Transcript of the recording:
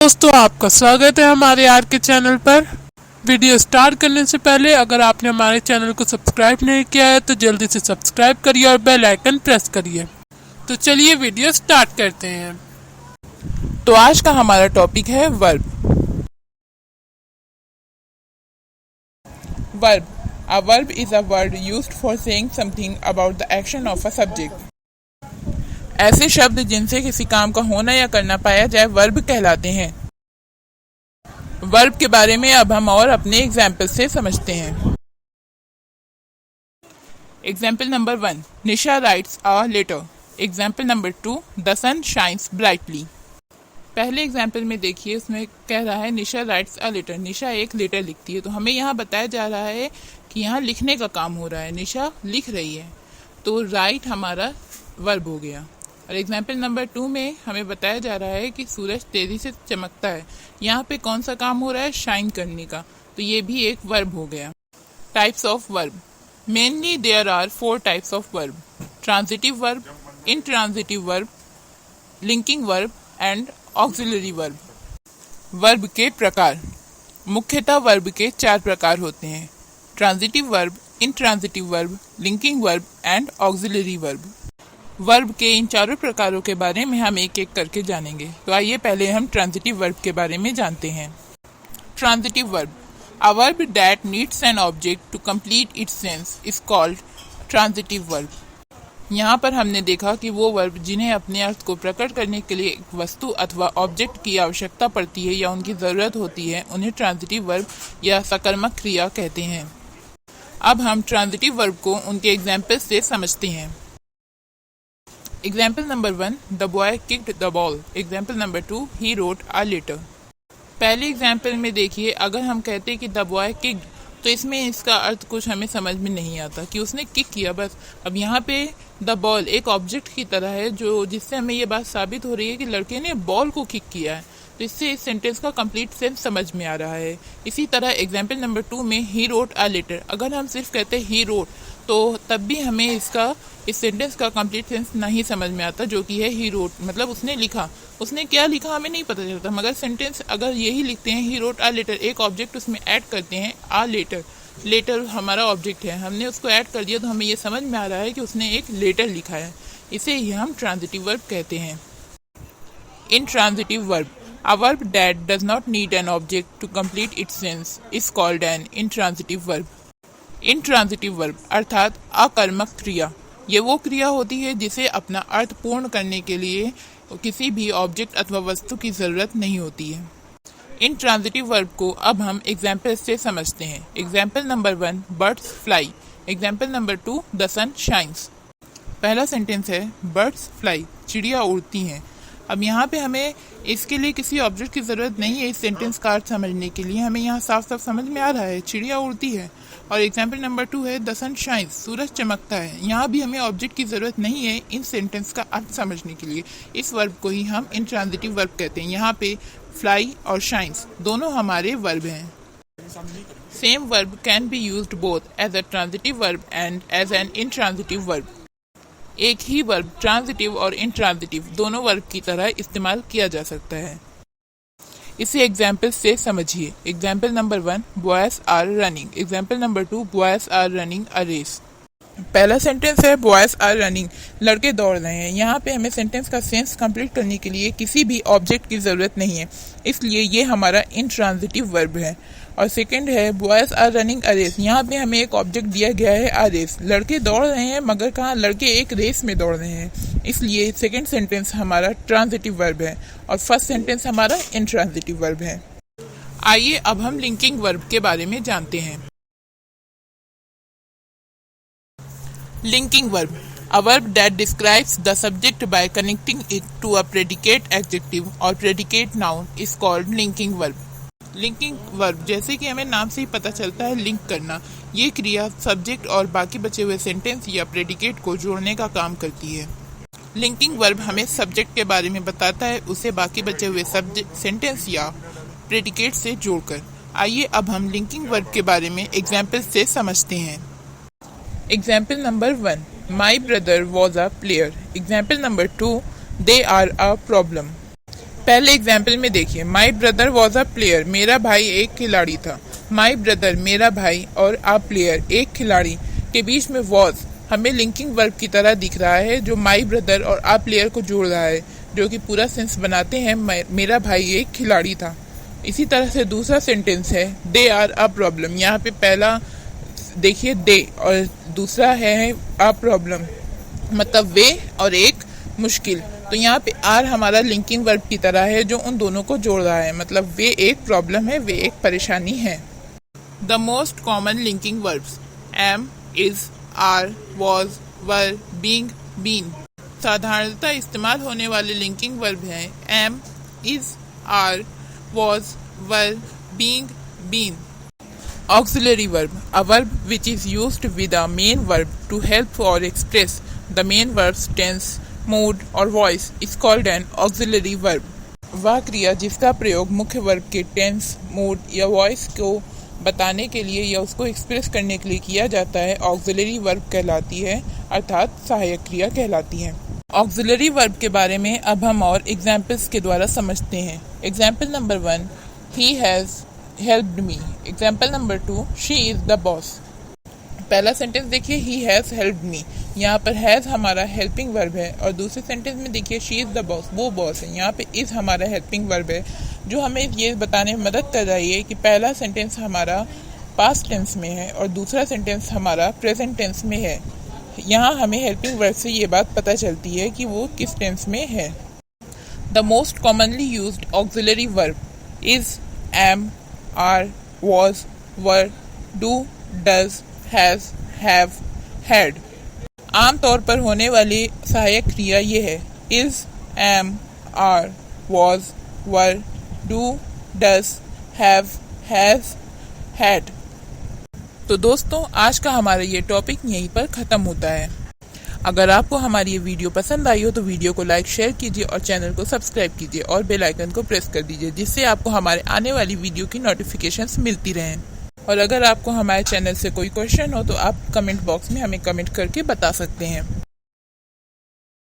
दोस्तों, आपका स्वागत है हमारे आर के चैनल पर। वीडियो स्टार्ट करने से पहले अगर आपने हमारे चैनल को सब्सक्राइब नहीं किया है तो जल्दी से सब्सक्राइब करिए और बेल आइकन प्रेस करिए। तो चलिए वीडियो स्टार्ट करते हैं। तो आज का हमारा टॉपिक है verb. Verb, a verb is a word used for saying something about the action of a subject। ऐसे शब्द जिनसे किसी काम का होना या करना पाया जाए वर्ब कहलाते हैं। वर्ब के बारे में अब हम और अपने एग्जाम्पल से समझते हैं। Example number 1, Nisha writes a letter. Example number 2, the sun shines brightly. पहले एग्जाम्पल में देखिए, उसमें कह रहा है निशा राइट्स अ लेटर। निशा एक लेटर लिखती है, तो हमें यहाँ बताया जा रहा है कि यहाँ लिखने का काम हो रहा है, निशा लिख रही है, तो राइट हमारा वर्ब हो गया। और एग्जाम्पल नंबर 2 में हमें बताया जा रहा है कि सूरज तेजी से चमकता है। यहाँ पे कौन सा काम हो रहा है? शाइन करने का, तो ये भी एक वर्ब हो गया। Types of verb. Mainly there are 4 types of verb: transitive verb, intransitive verb, linking verb and auxiliary verb. Verb के प्रकार। मुख्यतः वर्ब के 4 प्रकार होते हैं: transitive verb, intransitive verb, linking verb and auxiliary verb. Verb के इन चारों प्रकारों के बारे में हम एक एक करके जानेंगे। तो आइए पहले हम ट्रांजिटिव वर्ब के बारे में जानते हैं। Transitive verb, a verb that needs an object to complete its sense is called transitive verb. यहाँ पर हमने देखा कि वो वर्ब जिन्हें अपने अर्थ को प्रकट करने के लिए एक वस्तु अथवा ऑब्जेक्ट की आवश्यकता पड़ती है या उनकी ज़रूरत होती है, उन्हें ट्रांजिटिव वर्ब या सकर्मक क्रिया कहते हैं। अब हम ट्रांजिटिव वर्ब को उनके एग्जाम्पल से समझते हैं। Example number 1, the boy kicked the ball. Example number 2, he wrote a letter. पहले एग्जाम्पल में देखिए, अगर हम कहते हैं कि द बॉय किक्ड, तो इसमें इसका अर्थ कुछ हमें समझ में नहीं आता कि उसने किक किया बस। अब यहाँ पे द बॉल एक ऑब्जेक्ट की तरह है, जो जिससे हमें ये बात साबित हो रही है कि लड़के ने बॉल को किक किया है, तो इससे इस सेंटेंस का कंप्लीट सेंस समझ में आ रहा है। इसी तरह एग्जाम्पल नंबर 2 में ही रोट अ लेटर, अगर हम सिर्फ कहते हैं ही रोट, तो तब भी हमें इस सेंटेंस का कंप्लीट सेंस नहीं समझ में आता, जो कि है ही रोट, मतलब उसने लिखा। उसने क्या लिखा हमें नहीं पता चलता, मगर सेंटेंस अगर यही लिखते हैं ही रोट अ लेटर, एक ऑब्जेक्ट उसमें ऐड करते हैं अ लेटर, लेटर हमारा ऑब्जेक्ट है, हमने उसको ऐड कर दिया, तो हमें ये समझ में आ रहा है कि उसने एक लेटर लिखा है। इसे ही हम ट्रांजिटिव वर्ब कहते हैं। Intransitive verb, a verb that does not need an object to complete its sense is called an intransitive verb. Intransitive verb अर्थात अकर्मक क्रिया, ये वो क्रिया होती है जिसे अपना अर्थ पूर्ण करने के लिए किसी भी ऑब्जेक्ट अथवा वस्तु की जरूरत नहीं होती है। इंट्रांजिटिव वर्ब को अब हम एग्जाम्पल से समझते हैं। Example number 1, birds fly. Example number 2, the sun shines. पहला सेंटेंस है बर्ड्स फ्लाई, चिड़िया उड़ती हैं। अब यहाँ पे हमें इसके लिए किसी ऑब्जेक्ट की ज़रूरत नहीं है। इस सेंटेंस का अर्थ समझने के लिए हमें यहाँ साफ साफ समझ में आ रहा है, चिड़िया उड़ती है। और एग्जाम्पल नंबर 2 है द सन शाइन्स, सूरज चमकता है। यहाँ भी हमें ऑब्जेक्ट की ज़रूरत नहीं है इन सेंटेंस का अर्थ समझने के लिए। इस वर्ब को ही हम इंट्रांजिटिव वर्ब कहते हैं। यहाँ पे फ्लाई और शाइन्स दोनों हमारे वर्ब हैं। Same verb can be used both as a transitive verb and as an intransitive verb. एक ही वर्ब ट्रांजिटिव और इंट्रांजिटिव दोनों वर्ब की तरह इस्तेमाल किया जा सकता है। इसे एग्जाम्पल से समझिए। Example number 1, boys are running. Example number 2, boys are running a race. पहला सेंटेंस है बॉयज आर रनिंग, लड़के दौड़ रहे हैं। यहाँ पे हमें सेंटेंस का सेंस कंप्लीट करने के लिए किसी भी ऑब्जेक्ट की ज़रूरत नहीं है, इसलिए ये हमारा इंट्रांजिटिव वर्ब है। और सेकंड है boys are running a race, यहाँ पे हमें एक ऑब्जेक्ट दिया गया है अ रेस, लड़के दौड़ रहे हैं, मगर कहाँ, लड़के एक रेस में दौड़ रहे हैं, इसलिए सेकंड सेंटेंस हमारा ट्रांजिटिव वर्ब है और फर्स्ट सेंटेंस हमारा इंट्रांजिटिव वर्ब है। आइए अब हम लिंकिंग वर्ब के बारे में जानते हैं। Linking verb, a verb that describes the subject by connecting it to a predicate adjective or predicate noun is called linking verb. Linking verb, जैसे कि हमें नाम से ही पता चलता है, लिंक करना, ये क्रिया सब्जेक्ट और बाकी बचे हुए सेंटेंस या प्रेडिकेट को जोड़ने का काम करती है। लिंकिंग वर्ब हमें सब्जेक्ट के बारे में बताता है, उसे बाकी बचे हुए सेंटेंस या प्रेडिकेट से जोड़कर। आइए अब हम लिंकिंग वर्ब के बारे में एग्जाम्पल से समझते हैं। Example number 1, my brother was a player. Example number 2, they are a problem. पहले एग्जाम्पल में देखिए, my brother was a player, मेरा भाई एक खिलाड़ी था। माई ब्रदर मेरा भाई और आ प्लेयर एक खिलाड़ी के बीच में वॉज हमें लिंकिंग वर्ब की तरह दिख रहा है, जो माई ब्रदर और आ प्लेयर को जोड़ रहा है, जो कि पूरा सेंस बनाते हैं मेरा भाई एक खिलाड़ी था। इसी तरह से दूसरा सेंटेंस है दे आर अ प्रॉब्लम। यहाँ पे पहला देखिए दे और दूसरा है अ प्रॉब्लम, मतलब वे और एक मुश्किल। तो यहाँ पे आर हमारा लिंकिंग वर्ब की तरह है जो उन दोनों को जोड़ रहा है, मतलब वे एक प्रॉब्लम है, वे एक परेशानी है। The most common linking verbs am, is, are, was, were, being, been. साधारणतः इस्तेमाल होने वाले लिंकिंग वर्ब हैं am, is, are, was, were, being, been. Auxiliary verb, a verb which is used with a main verb to help or express the main verb's tense, mood or voice is called an auxiliary verb. वह क्रिया जिसका प्रयोग मुख्य verb के tense, mood या voice को बताने के लिए या उसको एक्सप्रेस करने के लिए किया जाता है, ऑक्सिलरी वर्ब कहलाती है, अर्थात सहायक क्रिया कहलाती है। ऑक्सिलरी वर्ब के बारे में अब हम और एग्जाम्पल्स के द्वारा समझते हैं। Example number 1, he has helped me. Example number 2, she is the boss. पहला सेंटेंस देखिए, ही हैज़ हेल्प्ड मी। यहाँ पर हैज़ हमारा हेल्पिंग वर्ब है और दूसरे सेंटेंस में देखिए शी इज़ द बॉस, वो बॉस है। यहाँ पे इज़ हमारा हेल्पिंग वर्ब है, जो हमें ये बताने में मदद कर रही है कि पहला सेंटेंस हमारा पास्ट टेंस में है और दूसरा सेंटेंस हमारा प्रेजेंट टेंस में है। यहाँ हमें हेल्पिंग वर्ब से ये बात पता चलती है कि वो किस टेंस में है। The most commonly used auxiliary verb is, am, are, was, were, do, does, has, have, had। आमतौर पर होने वाली सहायक क्रिया ये है is, am, are, was, were, do, does, have, has, had। तो दोस्तों, आज का हमारा ये टॉपिक यहीं पर ख़त्म होता है। अगर आपको हमारी ये वीडियो पसंद आई हो तो वीडियो को लाइक, शेयर कीजिए और चैनल को सब्सक्राइब कीजिए और बेल आइकन को प्रेस कर दीजिए, जिससे आपको हमारे आने वाली वीडियो की नोटिफिकेशंस मिलती रहें। और अगर आपको हमारे चैनल से कोई क्वेश्चन हो तो आप कमेंट बॉक्स में हमें कमेंट करके बता सकते हैं।